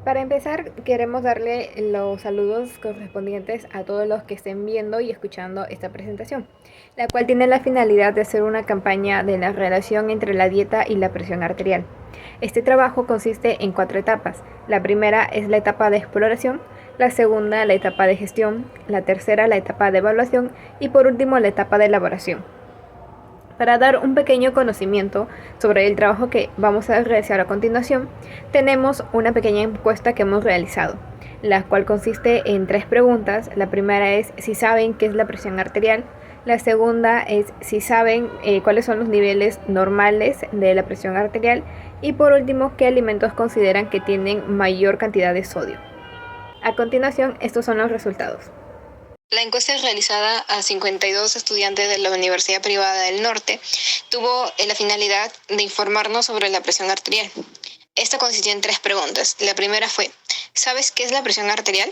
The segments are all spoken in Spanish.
Para empezar, queremos darle los saludos correspondientes a todos los que estén viendo y escuchando esta presentación, la cual tiene la finalidad de hacer una campaña de la relación entre la dieta y la presión arterial. Este trabajo consiste en 4 etapas. La primera es la etapa de exploración, la segunda la etapa de gestión, la tercera la etapa de evaluación y por último la etapa de elaboración. Para dar un pequeño conocimiento sobre el trabajo que vamos a realizar a continuación, tenemos una pequeña encuesta que hemos realizado, la cual consiste en 3 preguntas. La primera es si saben qué es la presión arterial, la segunda es si saben cuáles son los niveles normales de la presión arterial y por último qué alimentos consideran que tienen mayor cantidad de sodio. A continuación, estos son los resultados. La encuesta realizada a 52 estudiantes de la Universidad Privada del Norte tuvo la finalidad de informarnos sobre la presión arterial. Esta consistió en 3 preguntas. La primera fue, ¿sabes qué es la presión arterial?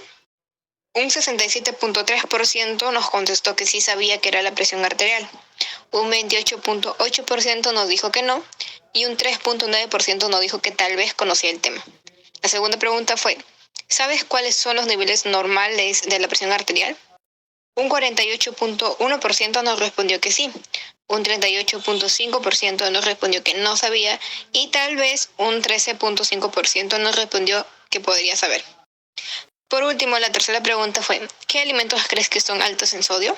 Un 67.3% nos contestó que sí sabía que era la presión arterial. Un 28.8% nos dijo que no y un 3.9% nos dijo que tal vez conocía el tema. La segunda pregunta fue, ¿sabes cuáles son los niveles normales de la presión arterial? Un 48.1% nos respondió que sí, un 38.5% nos respondió que no sabía y tal vez un 13.5% nos respondió que podría saber. Por último, la tercera pregunta fue, ¿qué alimentos crees que son altos en sodio?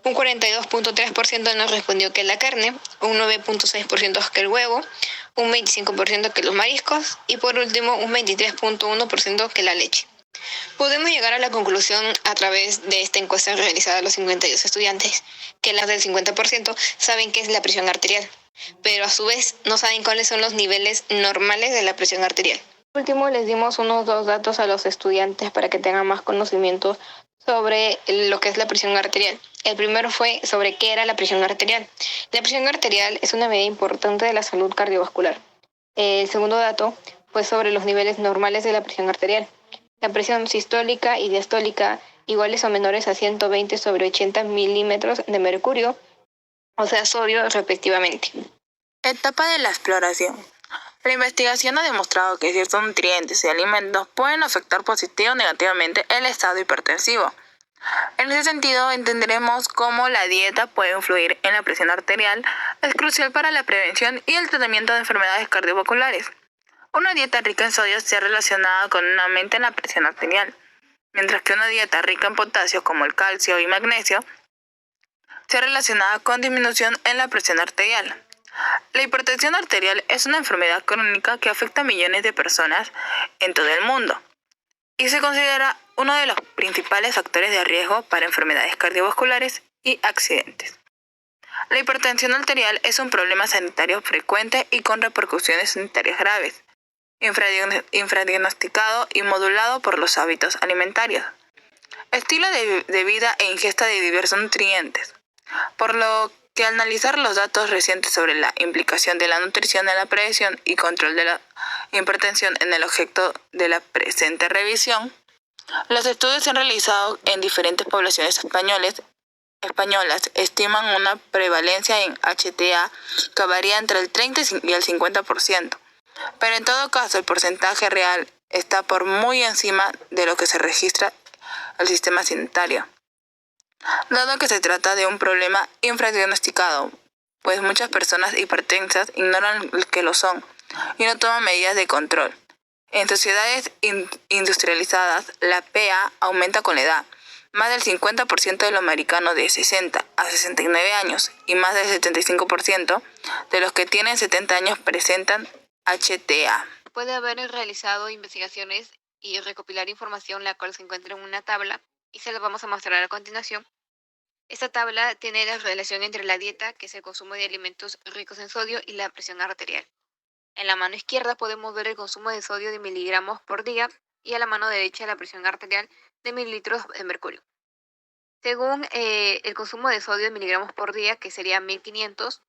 Un 42.3% nos respondió que la carne, un 9.6% que el huevo, un 25% que los mariscos y por último un 23.1% que la leche. Podemos llegar a la conclusión a través de esta encuesta realizada a los 52 estudiantes que las del 50% saben qué es la presión arterial, pero a su vez no saben cuáles son los niveles normales de la presión arterial. Por último, les dimos unos 2 datos a los estudiantes para que tengan más conocimientos sobre lo que es la presión arterial. El primero fue sobre qué era la presión arterial. La presión arterial es una medida importante de la salud cardiovascular. El segundo dato fue sobre los niveles normales de la presión arterial. La presión sistólica y diastólica iguales o menores a 120/80 milímetros de mercurio, o sea, sodio, respectivamente. Etapa de la exploración. La investigación ha demostrado que ciertos nutrientes y alimentos pueden afectar positivo o negativamente el estado hipertensivo. En ese sentido, entenderemos cómo la dieta puede influir en la presión arterial, es crucial para la prevención y el tratamiento de enfermedades cardiovasculares. Una dieta rica en sodio se ha relacionado con un aumento en la presión arterial, mientras que una dieta rica en potasio como el calcio y magnesio se ha relacionado con disminución en la presión arterial. La hipertensión arterial es una enfermedad crónica que afecta a millones de personas en todo el mundo y se considera uno de los principales factores de riesgo para enfermedades cardiovasculares y accidentes. La hipertensión arterial es un problema sanitario frecuente y con repercusiones sanitarias graves, infradiagnosticado y modulado por los hábitos alimentarios, estilo de vida e ingesta de diversos nutrientes, por lo que al analizar los datos recientes sobre la implicación de la nutrición en la prevención y control de la hipertensión en el objeto de la presente revisión, los estudios se han realizado en diferentes poblaciones españolas estiman una prevalencia en HTA que varía entre el 30 y el 50%, pero en todo caso el porcentaje real está por muy encima de lo que se registra el sistema sanitario, dado que se trata de un problema infradiagnosticado, pues muchas personas hipertensas ignoran que lo son y no toman medidas de control. En sociedades industrializadas, la PA aumenta con la edad. Más del 50% de los americanos de 60 a 69 años y más del 75% de los que tienen 70 años presentan HTA. Puede haber realizado investigaciones y recopilar información la cual se encuentra en una tabla y se la vamos a mostrar a continuación. Esta tabla tiene la relación entre la dieta, que es el consumo de alimentos ricos en sodio, y la presión arterial. En la mano izquierda podemos ver el consumo de sodio de miligramos por día y a la mano derecha la presión arterial de mililitros de mercurio. Según el consumo de sodio de miligramos por día, que sería 1500,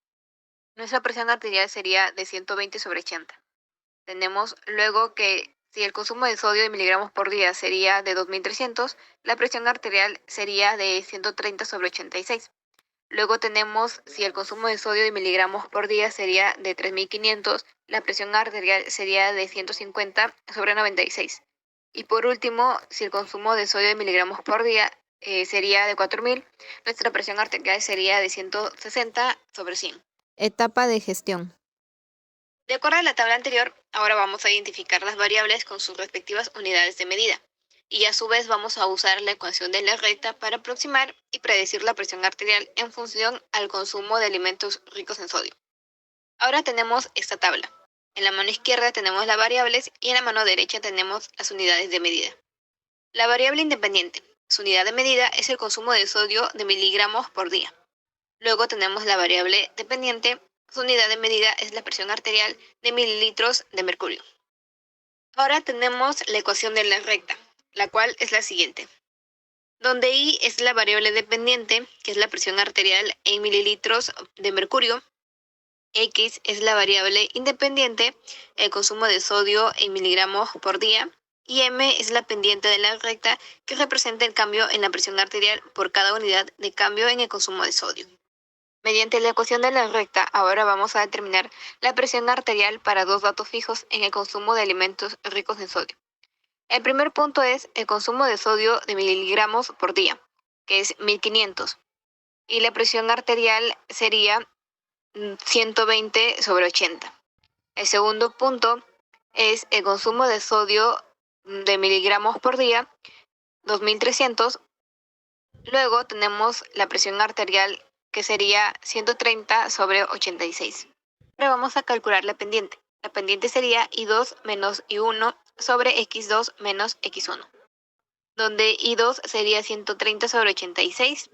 nuestra presión arterial sería de 120/80. Tenemos luego que si el consumo de sodio de miligramos por día sería de 2300, la presión arterial sería de 130/86. Luego tenemos si el consumo de sodio de miligramos por día sería de 3500, la presión arterial sería de 150/96. Y por último, si el consumo de sodio de miligramos por día sería de 4.000, nuestra presión arterial sería de 160/100. Etapa de gestión. De acuerdo a la tabla anterior, ahora vamos a identificar las variables con sus respectivas unidades de medida. Y a su vez vamos a usar la ecuación de la recta para aproximar y predecir la presión arterial en función al consumo de alimentos ricos en sodio. Ahora tenemos esta tabla. En la mano izquierda tenemos las variables y en la mano derecha tenemos las unidades de medida. La variable independiente, su unidad de medida es el consumo de sodio de miligramos por día. Luego tenemos la variable dependiente, su unidad de medida es la presión arterial de mililitros de mercurio. Ahora tenemos la ecuación de la recta, la cual es la siguiente, donde I es la variable dependiente, que es la presión arterial en mililitros de mercurio. X es la variable independiente, el consumo de sodio en miligramos por día, y M es la pendiente de la recta que representa el cambio en la presión arterial por cada unidad de cambio en el consumo de sodio. Mediante la ecuación de la recta, ahora vamos a determinar la presión arterial para dos datos fijos en el consumo de alimentos ricos en sodio. El primer punto es el consumo de sodio de miligramos por día, que es 1500, y la presión arterial sería 120/80. El segundo punto es el consumo de sodio de miligramos por día, 2300. Luego tenemos la presión arterial que sería 130/86. Ahora vamos a calcular la pendiente. La pendiente sería I2 menos I1 sobre X2 menos X1, donde I2 sería 130/86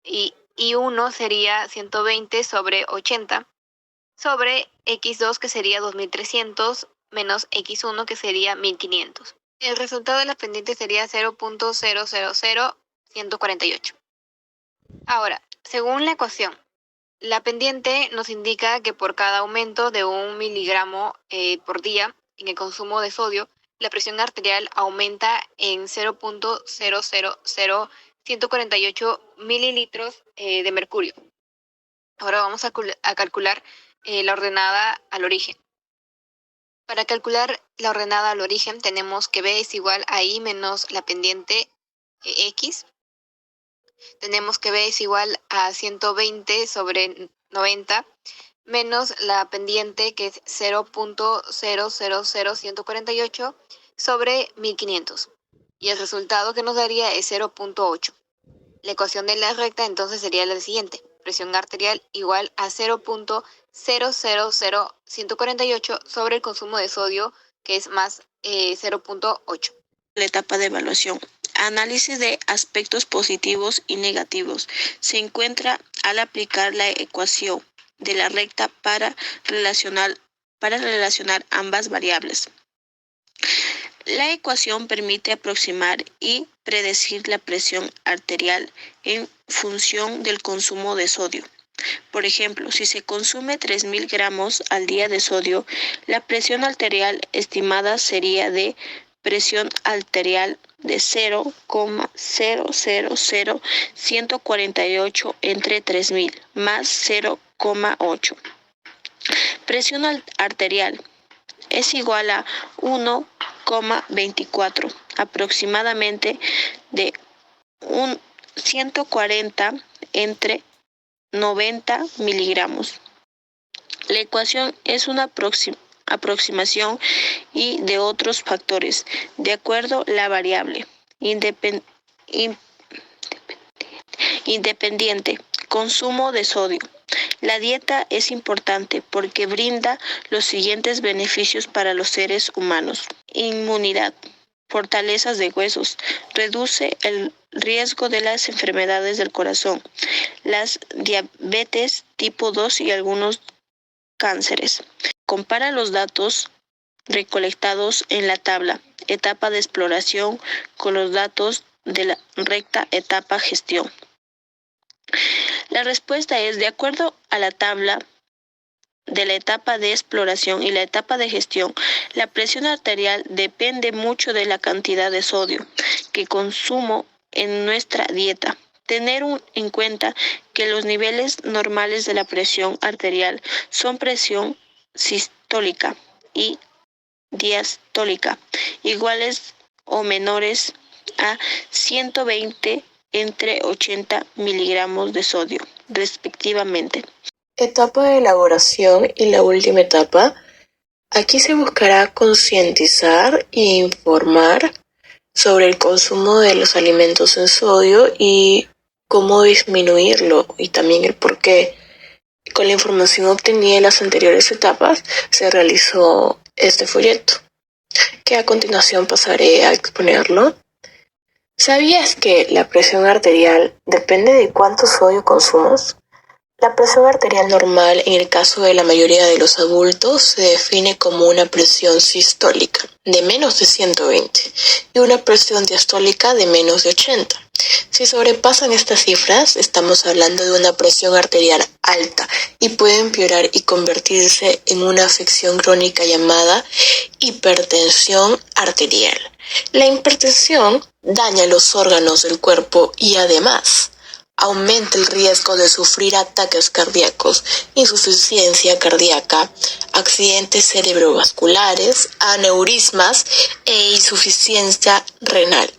y I1 sería 120/80 sobre X2 que sería 2300 menos X1 que sería 1500. El resultado de la pendiente sería 0.000148. Ahora, según la ecuación, la pendiente nos indica que por cada aumento de 1 miligramo por día en el consumo de sodio, la presión arterial aumenta en 0.000148 mililitros de mercurio. Ahora vamos a calcular la ordenada al origen. Para calcular la ordenada al origen tenemos que B es igual a I menos la pendiente X. Tenemos que B es igual a 120/90 menos la pendiente que es 0.000148 sobre 1500. Y el resultado que nos daría es 0.8. La ecuación de la recta entonces sería la siguiente. Presión arterial igual a 0.000148 sobre el consumo de sodio, que es más 0.8. La etapa de evaluación. Análisis de aspectos positivos y negativos. Se encuentra al aplicar la ecuación de la recta para relacionar ambas variables. La ecuación permite aproximar y predecir la presión arterial en función del consumo de sodio. Por ejemplo, si se consume 3.000 gramos al día de sodio, la presión arterial estimada sería de presión arterial de 0,000148 entre 3.000 más 0,8. Presión arterial es igual a 1,24 aproximadamente de 140 entre 90 miligramos. La ecuación es una aproximación y de otros factores, de acuerdo la variable independiente, consumo de sodio. La dieta es importante porque brinda los siguientes beneficios para los seres humanos: inmunidad, fortaleza de huesos, reduce el riesgo de las enfermedades del corazón, las diabetes tipo 2 y algunos cánceres. Compara los datos recolectados en la tabla, etapa de exploración, con los datos de la recta, etapa gestión. La respuesta es: de acuerdo a la tabla de la etapa de exploración y la etapa de gestión, la presión arterial depende mucho de la cantidad de sodio que consumo en nuestra dieta. Tener en cuenta que los niveles normales de la presión arterial son presión sistólica y diastólica iguales o menores a 120 entre 80 miligramos de sodio, respectivamente. Etapa de elaboración y la última etapa. Aquí se buscará concientizar e informar sobre el consumo de los alimentos en sodio y cómo disminuirlo y también el por qué. Con la información obtenida en las anteriores etapas se realizó este folleto, que a continuación pasaré a exponerlo. ¿Sabías que la presión arterial depende de cuánto sodio consumas? La presión arterial normal en el caso de la mayoría de los adultos se define como una presión sistólica de menos de 120 y una presión diastólica de menos de 80. Si sobrepasan estas cifras, estamos hablando de una presión arterial alta y puede empeorar y convertirse en una afección crónica llamada hipertensión arterial. La hipertensión daña los órganos del cuerpo y además aumenta el riesgo de sufrir ataques cardíacos, insuficiencia cardíaca, accidentes cerebrovasculares, aneurismas e insuficiencia renal.